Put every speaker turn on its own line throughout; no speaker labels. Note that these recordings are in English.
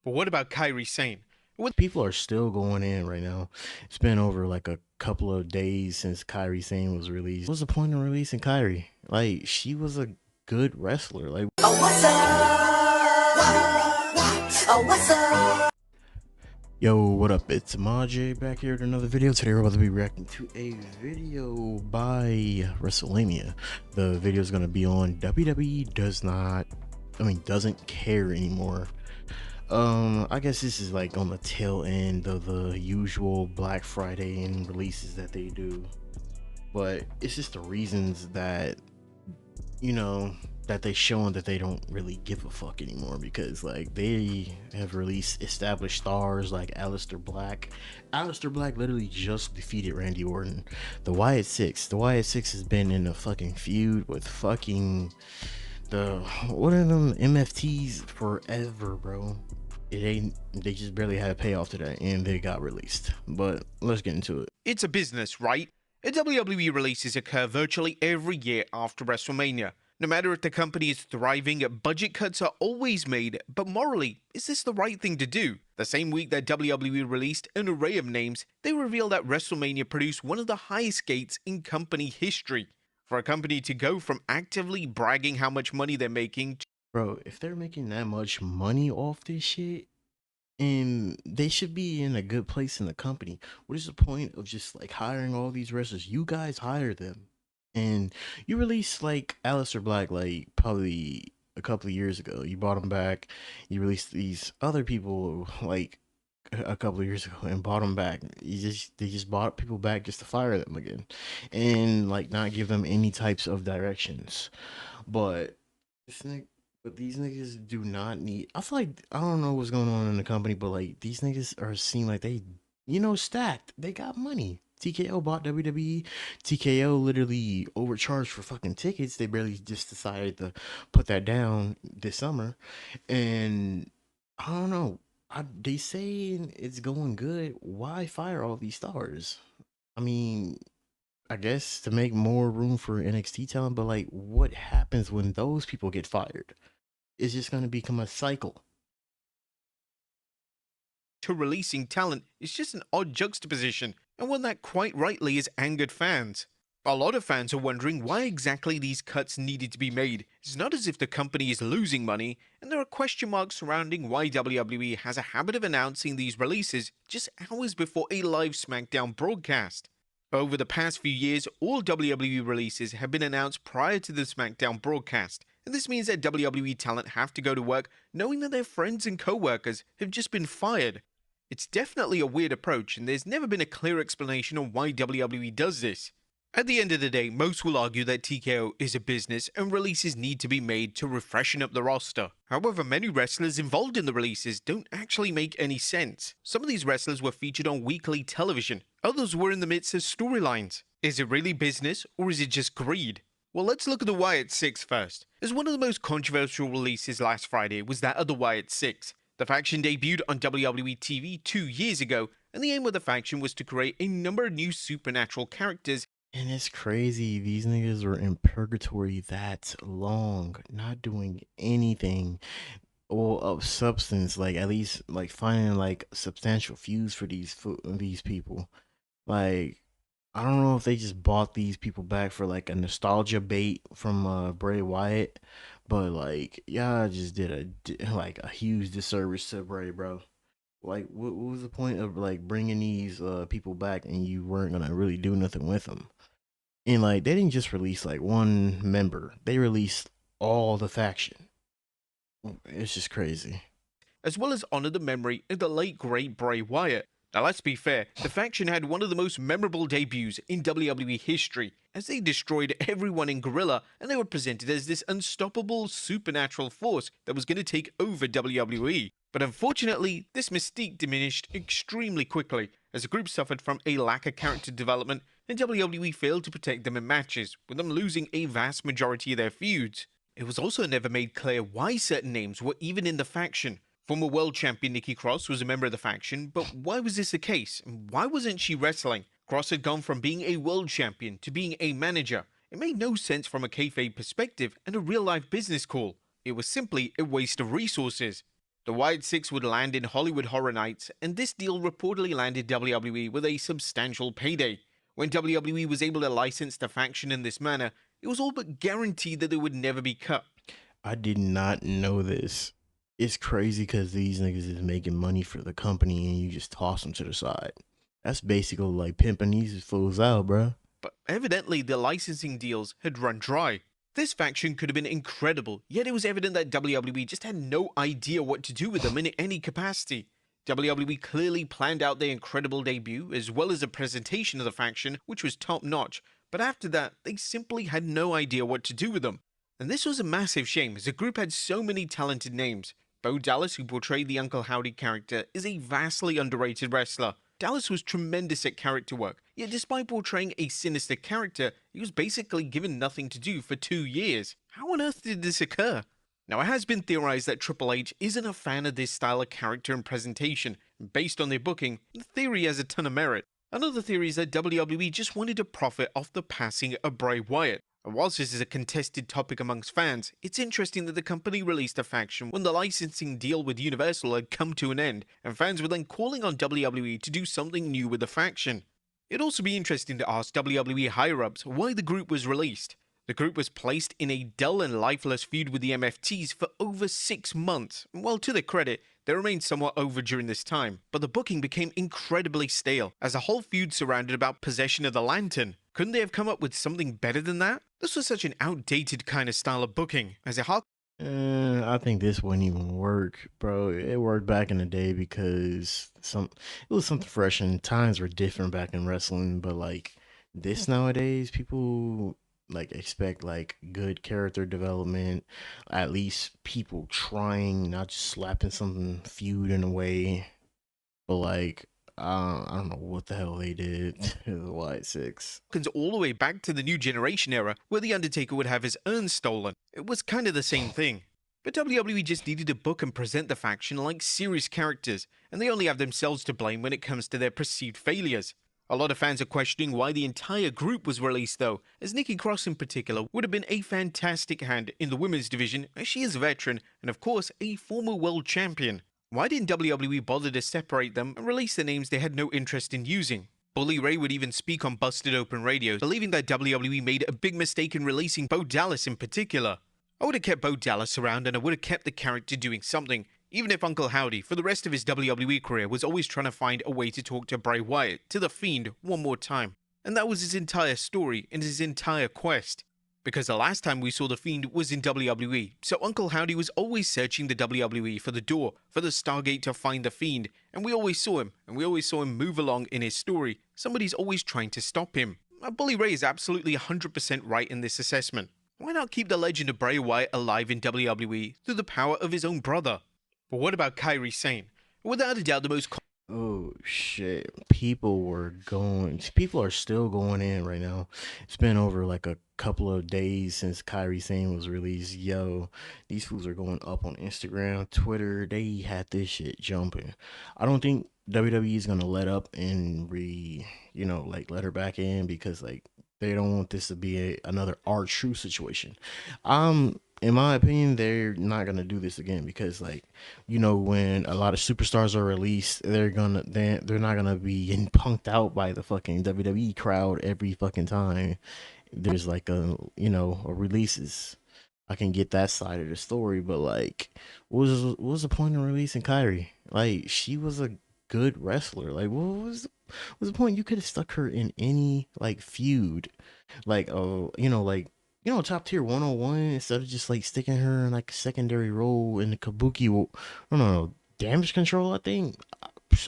But what about Kyrie Sane?
People are still going in right now. It's been over like a couple of days since Kyrie Sane was released. What's the point of releasing Kyrie? Like, she was a good wrestler. Like,
Oh, what's up? Oh, what's up?
yo, what up? It's Maj back here with another video. Today we're about to be reacting to a video by WrestleMania. The video is going to be on WWE doesn't care anymore. I guess this is like on the tail end of the usual Black Friday and releases that they do, but it's just the reasons that, that they showing that they don't really give a fuck anymore, because like they have released established stars like Aleister Black. Aleister Black literally just defeated Randy Orton. The Wyatt Sicks has been in a fucking feud with fucking what are them MFTs forever, bro. They just barely had a payoff to that, and they got released. But let's get into it.
It's a business, right? WWE releases occur virtually every year after WrestleMania. No matter if the company is thriving, budget cuts are always made, but morally, is this the right thing to do? The same week that WWE released an array of names, they revealed that WrestleMania produced one of the highest gates in company history. For a company to go from actively bragging how much money they're making to
Bro, if they're making that much money off this shit, and they should be in a good place in the company, what is the point of just like hiring all these wrestlers? You guys hire them. And you released like Aleister Black like probably a couple of years ago. You brought him back. You released these other people like a couple of years ago and brought them back. They just brought people back just to fire them again, and like not give them any types of directions. But this nigga, but these niggas do not need. I feel like I don't know what's going on in the company, but like these niggas are seem like they, stacked. They got money. TKO bought WWE. TKO literally overcharged for fucking tickets. They barely just decided to put that down this summer, and I don't know. They say it's going good. Why fire all these stars? I mean, I guess to make more room for NXT talent, but like, what happens when those people get fired? It's just going to become a cycle.
releasing talent is just an odd juxtaposition, and one that quite rightly has angered fans. A lot of fans are wondering why exactly these cuts needed to be made. It's not as if the company is losing money, and there are question marks surrounding why WWE has a habit of announcing these releases just hours before a live SmackDown broadcast. Over the past few years, all WWE releases have been announced prior to the SmackDown broadcast, and this means that WWE talent have to go to work knowing that their friends and co-workers have just been fired. It's definitely a weird approach, and there's never been a clear explanation on why WWE does this. At the end of the day, most will argue that TKO is a business and releases need to be made to refreshen up the roster. However, many wrestlers involved in the releases don't actually make any sense. Some of these wrestlers were featured on weekly television, others were in the midst of storylines. Is it really business, or is it just greed? Well, let's look at the Wyatt Sicks first, as one of the most controversial releases last Friday was that of the Wyatt Sicks. The faction debuted on WWE TV 2 years ago, and the aim of the faction was to create a number of new supernatural characters.
And it's crazy. These niggas were in purgatory that long, not doing anything or of substance. Like at least like finding like substantial feuds for these people. Like I don't know if they just bought these people back for like a nostalgia bait from Bray Wyatt, but like y'all just did like a huge disservice to Bray, bro. Like what was the point of like bringing these people back and you weren't gonna really do nothing with them? And like they didn't just release like one member; they released all the faction. It's just crazy.
As well as honor the memory of the late great Bray Wyatt. Now let's be fair, the faction had one of the most memorable debuts in WWE history, as they destroyed everyone in Gorilla and they were presented as this unstoppable supernatural force that was going to take over WWE. But unfortunately, this mystique diminished extremely quickly, as the group suffered from a lack of character development and WWE failed to protect them in matches, with them losing a vast majority of their feuds. It was also never made clear why certain names were even in the faction. Former world champion Nikki Cross was a member of the faction, but why was this the case? And why wasn't she wrestling? Cross had gone from being a world champion to being a manager. It made no sense from a kayfabe perspective and a real-life business call. It was simply a waste of resources. The Wyatt Sicks would land in Hollywood Horror Nights, and this deal reportedly landed WWE with a substantial payday. When WWE was able to license the faction in this manner, it was all but guaranteed that they would never be cut.
I did not know this. It's crazy because these niggas is making money for the company and you just toss them to the side. That's basically like pimping these fools out, bruh.
But evidently the licensing deals had run dry. This faction could have been incredible, yet it was evident that WWE just had no idea what to do with them in any capacity. WWE clearly planned out their incredible debut, as well as a presentation of the faction, which was top-notch, but after that, they simply had no idea what to do with them. And this was a massive shame, as the group had so many talented names. Bo Dallas, who portrayed the Uncle Howdy character, is a vastly underrated wrestler. Dallas was tremendous at character work, yet despite portraying a sinister character, he was basically given nothing to do for 2 years. How on earth did this occur? Now, it has been theorized that Triple H isn't a fan of this style of character and presentation, and based on their booking, the theory has a ton of merit. Another theory is that WWE just wanted to profit off the passing of Bray Wyatt. And whilst this is a contested topic amongst fans, it's interesting that the company released a faction when the licensing deal with Universal had come to an end, and fans were then calling on WWE to do something new with the faction. It'd also be interesting to ask WWE higher-ups why the group was released. The group was placed in a dull and lifeless feud with the MFTs for over 6 months, and while to their credit, they remained somewhat over during this time, but the booking became incredibly stale, as the whole feud surrounded about possession of the lantern. Couldn't they have come up with something better than that? This was such an outdated kind of style of booking, as it
I think this wouldn't even work, bro. It worked back in the day because it was something fresh and times were different back in wrestling. But like this nowadays, people like expect like good character development, at least people trying, not just slapping something feud in a way. But like I don't know what the hell they did to the Wyatt Sicks.
all the way back to the New Generation era, where The Undertaker would have his urn stolen. It was kind of the same thing. But WWE just needed to book and present the faction like serious characters, and they only have themselves to blame when it comes to their perceived failures. A lot of fans are questioning why the entire group was released though, as Nikki Cross in particular would have been a fantastic hand in the women's division, as she is a veteran and of course a former world champion. Why didn't WWE bother to separate them and release the names they had no interest in using? Bully Ray would even speak on Busted Open Radio, believing that WWE made a big mistake in releasing Bo Dallas in particular. I would have kept Bo Dallas around and I would have kept the character doing something, even if Uncle Howdy, for the rest of his WWE career, was always trying to find a way to talk to Bray Wyatt, to The Fiend, one more time. And that was his entire story and his entire quest. Because the last time we saw The Fiend was in WWE, so Uncle Howdy was always searching the WWE for the door, for the Stargate to find The Fiend, and we always saw him, move along in his story. Somebody's always trying to stop him. Bully Ray is absolutely 100% right in this assessment. Why not keep the legend of Bray Wyatt alive in WWE through the power of his own brother? But what about Kyrie Sane? Without a doubt the most
Oh shit. People are still going in right now. It's been over like a couple of days since Kyrie Sane was released. Yo, these fools are going up on Instagram, Twitter. They had this shit jumping. I don't think WWE is gonna let up and let her back in because like they don't want this to be another R-Truth situation. In my opinion, they're not gonna do this again because, like, when a lot of superstars are released, they're not gonna be getting punked out by the fucking WWE crowd every fucking time. There's like a releases. I can get that side of the story, but like, what was the point of releasing Kyrie? Like, she was a good wrestler. Like, what was the point? You could have stuck her in any like feud, like top tier 101 instead of just like sticking her in like a secondary role in the Kabuki. No, Damage Control. I think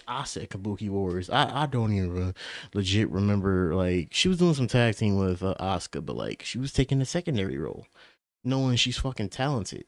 I said Kabuki Warriors. I don't even legit remember. Like she was doing some tag team with Asuka, but like she was taking the secondary role, knowing she's fucking talented.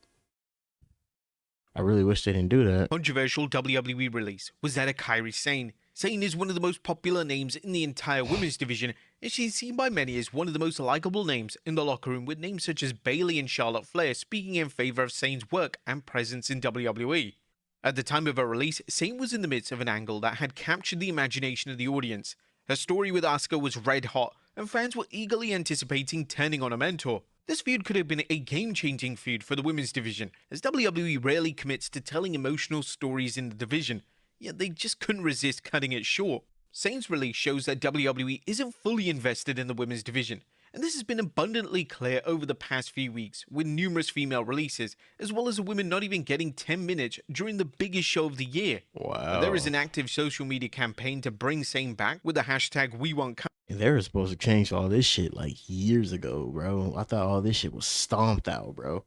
I really wish they didn't do that.
Controversial WWE release was that of Kyrie Sane. Sane is one of the most popular names in the entire women's division, and she's seen by many as one of the most likable names in the locker room, with names such as Bayley and Charlotte Flair speaking in favor of Sane's work and presence in WWE. At the time of her release, Sane was in the midst of an angle that had captured the imagination of the audience. Her story with Asuka was red hot, and fans were eagerly anticipating turning on a mentor. This feud could have been a game-changing feud for the women's division, as WWE rarely commits to telling emotional stories in the division, yet they just couldn't resist cutting it short. Sane's release shows that WWE isn't fully invested in the women's division, and this has been abundantly clear over the past few weeks, with numerous female releases, as well as the women not even getting 10 minutes during the biggest show of the year.
Wow.
There is an active social media campaign to bring Sane back with the hashtag #WeWantCarrion.
And they were supposed to change all this shit like years ago, bro. I thought all this shit was stomped out, bro.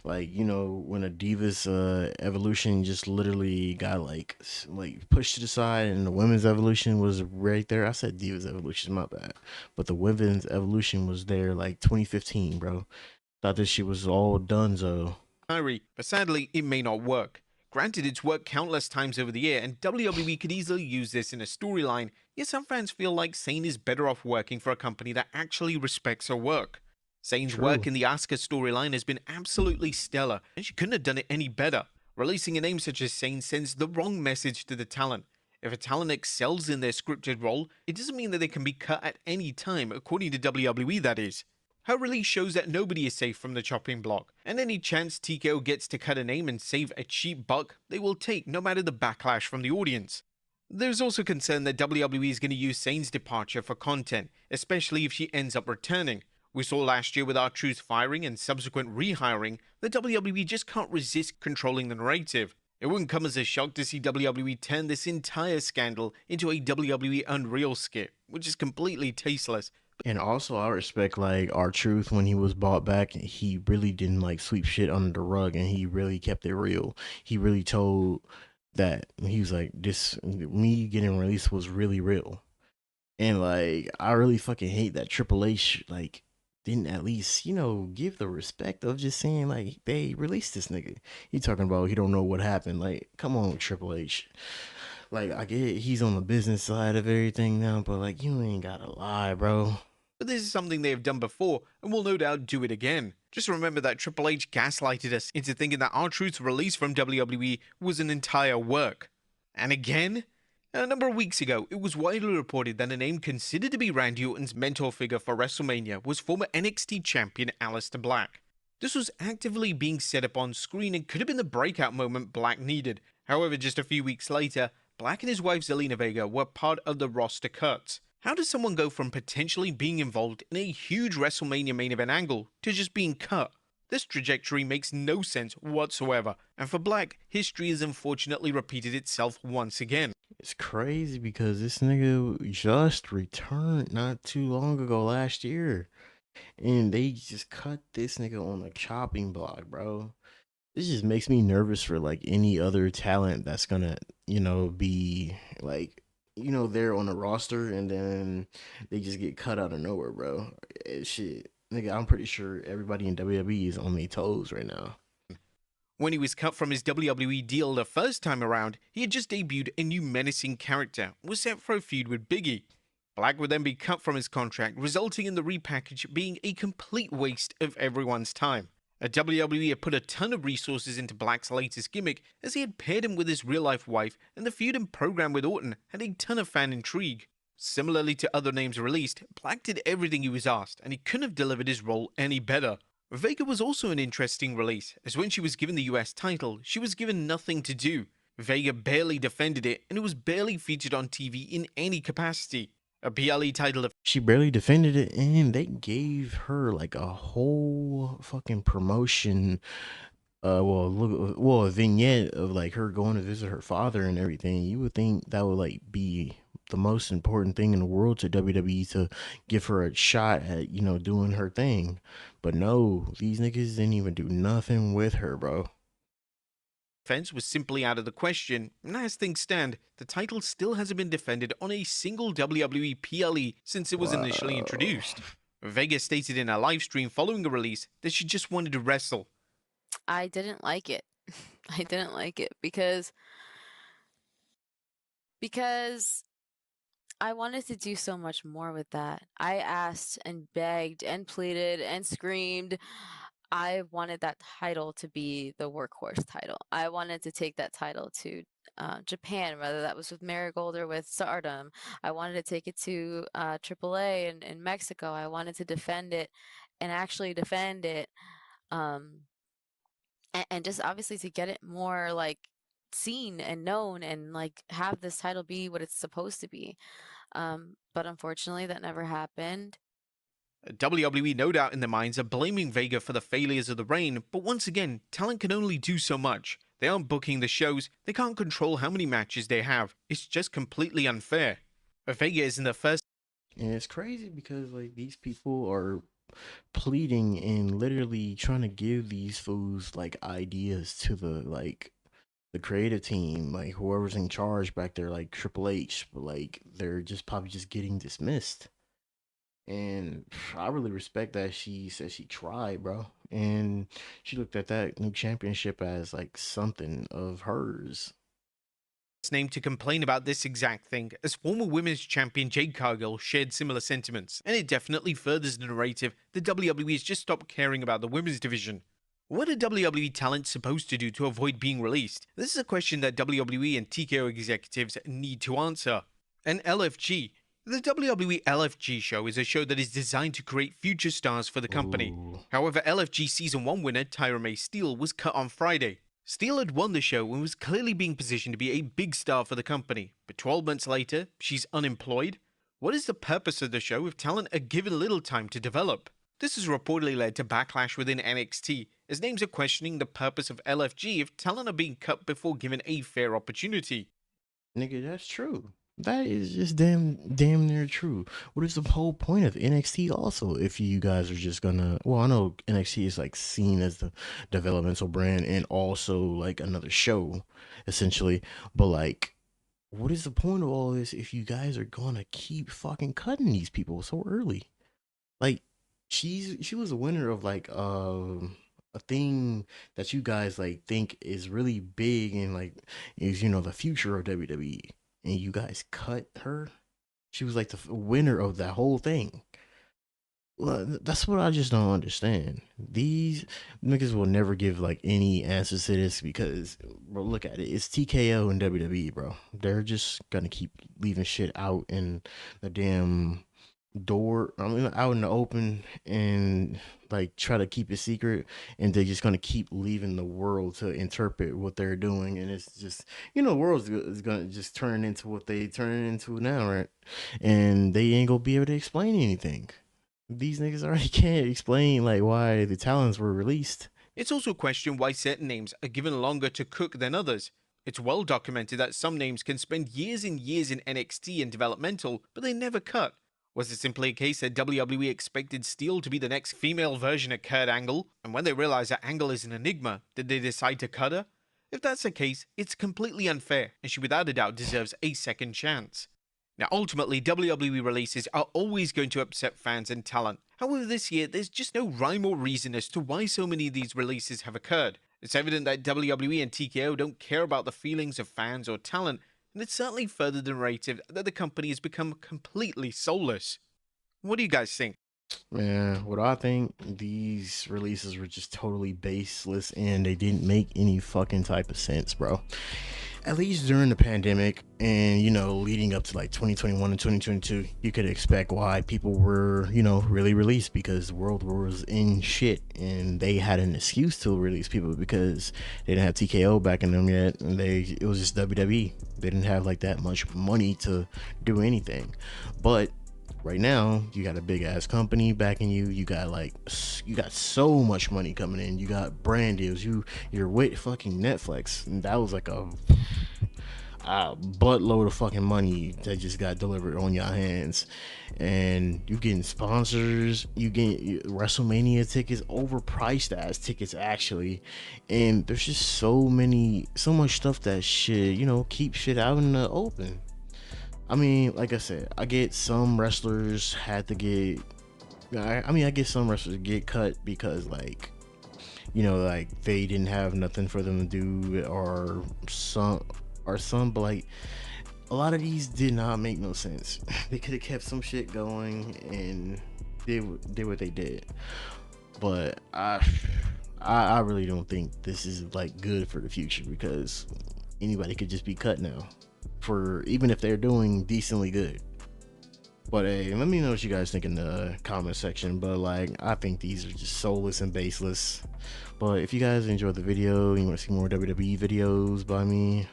Like, when a Divas evolution just literally got like pushed to the side and the women's evolution was right there. I said Divas evolution, my bad. But the women's evolution was there like 2015, bro. Thought this shit was all done, so.
Kyrie, but sadly, it may not work. Granted, it's worked countless times over the year, and WWE could easily use this in a storyline, yet some fans feel like Sane is better off working for a company that actually respects her work. Sane's
True.
work in the Asuka storyline has been absolutely stellar, and she couldn't have done it any better. Releasing a name such as Sane sends the wrong message to the talent. If a talent excels in their scripted role, it doesn't mean that they can be cut at any time, according to WWE, that is. Her release shows that nobody is safe from the chopping block, and any chance TKO gets to cut a name and save a cheap buck, they will take no matter the backlash from the audience. There's also concern that WWE is going to use Sane's departure for content, especially if she ends up returning. We saw last year with R-Truth's firing and subsequent rehiring that WWE just can't resist controlling the narrative. It wouldn't come as a shock to see WWE turn this entire scandal into a WWE Unreal skit, which is completely tasteless.
And also, I respect like R-Truth when he was bought back. He really didn't like sweep shit under the rug, and he really kept it real. He really told that he was like, "This me getting released was really real." And like, I really fucking hate that Triple H like didn't at least give the respect of just saying like they released this nigga. He talking about he don't know what happened. Like, come on, Triple H. Like, I get it, he's on the business side of everything now, but like, you ain't gotta lie, bro.
But this is something they have done before, and will no doubt do it again. Just remember that Triple H gaslighted us into thinking that R-Truth's release from WWE was an entire work. And again? A number of weeks ago, it was widely reported that a name considered to be Randy Orton's mentor figure for WrestleMania was former NXT champion Aleister Black. This was actively being set up on screen and could have been the breakout moment Black needed. However, just a few weeks later, Black and his wife Zelina Vega were part of the roster cuts. How does someone go from potentially being involved in a huge WrestleMania main event angle to just being cut? This trajectory makes no sense whatsoever, and for Black, history has unfortunately repeated itself once again.
It's crazy because this nigga just returned not too long ago last year, and they just cut this nigga on the chopping block, bro. This just makes me nervous for like any other talent that's gonna, be like, there on the roster and then they just get cut out of nowhere, bro. Shit, nigga, I'm pretty sure everybody in WWE is on their toes right now.
When he was cut from his WWE deal the first time around, he had just debuted a new menacing character and was set for a feud with Biggie. Black would then be cut from his contract, resulting in the repackage being a complete waste of everyone's time. WWE had put a ton of resources into Black's latest gimmick, as he had paired him with his real-life wife, and the feud and program with Orton had a ton of fan intrigue. Similarly to other names released, Black did everything he was asked, and he couldn't have delivered his role any better. Vega was also an interesting release, as when she was given the US title, she was given nothing to do. Vega barely defended it, and it was barely featured on TV in any capacity. A PLE title of
She barely defended it, and they gave her like a whole fucking promotion. A vignette of like her going to visit her father and everything. You would think that would like be the most important thing in the world to WWE to give her a shot at doing her thing, but no, these niggas didn't even do nothing with her, bro.
defense was simply out of the question, and as things stand, the title still hasn't been defended on a single WWE PLE since it was initially introduced. Vega stated in a live stream following the release that she just wanted to wrestle.
I didn't like it. I didn't like it because I wanted to do so much more with that. I asked and begged and pleaded and screamed. I wanted that title to be the workhorse title. I wanted to take that title to Japan, whether that was with Marigold or with Stardom. I wanted to take it to AAA in Mexico. I wanted to defend it and actually defend it, and just obviously to get it more like seen and known and like have this title be what it's supposed to be. But unfortunately, that never happened.
WWE, no doubt in their minds, are blaming Vega for the failures of the reign, but once again, talent can only do so much. They aren't booking the shows, they can't control how many matches they have. It's just completely unfair. Vega isn't the first.
And it's crazy because like these people are pleading and literally trying to give these fools like ideas to the creative team, like whoever's in charge back there, like Triple H, but like they're just probably just getting dismissed. And I really respect that she said she tried, bro. And she looked at that new championship as like something of hers.
Name to complain about this exact thing, as former women's champion Jade Cargill shared similar sentiments, and it definitely furthers the narrative that WWE has just stopped caring about the women's division. What are WWE talent supposed to do to avoid being released? This is a question that WWE and TKO executives need to answer. And LFG. The WWE LFG show is a show that is designed to create future stars for the company.
Ooh.
However, LFG Season 1 winner Tyra May Steele was cut on Friday. Steele had won the show and was clearly being positioned to be a big star for the company, but 12 months later, she's unemployed? What is the purpose of the show if talent are given little time to develop? This has reportedly led to backlash within NXT, as names are questioning the purpose of LFG if talent are being cut before given a fair opportunity.
Nigga, that's true. That is just damn near true. What is the whole point of NXT also if you guys are just gonna, well, I know NXT is like seen as the developmental brand and also like another show essentially, but like what is the point of all this if you guys are gonna keep fucking cutting these people so early? Like she was a winner of like a thing that you guys like think is really big and like is, you know, the future of WWE, and you guys cut her. She was like the winner of that whole thing. Well, that's what I just don't understand. These niggas will never give like any answers to this because, bro, look at it. It's TKO and WWE, bro. They're just gonna keep leaving shit out in the damn door. I mean, out in the open and like try to keep it secret, and they're just gonna keep leaving the world to interpret what they're doing, and it's just, you know, the world is gonna just turn into what they turn into now, right? And they ain't gonna be able to explain anything. These niggas already can't explain like why the talents were released.
It's also a question why certain names are given longer to cook than others. It's well documented that some names can spend years and years in NXT and developmental, but they never cut. Was it simply a case that WWE expected Steele to be the next female version of Kurt Angle, and when they realized that Angle is an enigma, did they decide to cut her? If that's the case, it's completely unfair, and she without a doubt deserves a second chance. Now, ultimately, WWE releases are always going to upset fans and talent. However, this year, there's just no rhyme or reason as to why so many of these releases have occurred. It's evident that WWE and TKO don't care about the feelings of fans or talent, and it's certainly furthered the narrative that the company has become completely soulless. What do you guys think?
Man, what I think, these releases were just totally baseless and they didn't make any fucking type of sense, bro. At least during the pandemic and, you know, leading up to like 2021 and 2022, you could expect why people were, you know, really released because the world was in shit and they had an excuse to release people because they didn't have TKO backing them yet, and it was just WWE. They didn't have like that much money to do anything. But right now, you got a big ass company backing you. You got so much money coming in. You got brand deals. You're with fucking Netflix, and that was like a buttload of fucking money that just got delivered on your hands. And you getting sponsors. You get WrestleMania tickets, overpriced ass tickets actually. And there's just so much stuff that should, you know, keep shit out in the open. I mean, like I said, I get some wrestlers had to get. I get some wrestlers get cut because, like, you know, like they didn't have nothing for them to do, or some, but like a lot of these did not make no sense. They could have kept some shit going and did what they did, but I really don't think this is like good for the future because anybody could just be cut now, for even if they're doing decently good. But hey, let me know what you guys think in the comment section. But like, I think these are just soulless and baseless. But if you guys enjoyed the video, you want to see more WWE videos by me,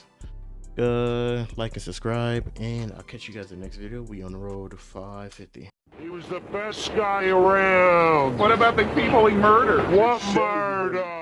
like and subscribe, and I'll catch you guys in the next video. We on the road to 550.
He was the best guy around.
What about the people he murdered?
What murder?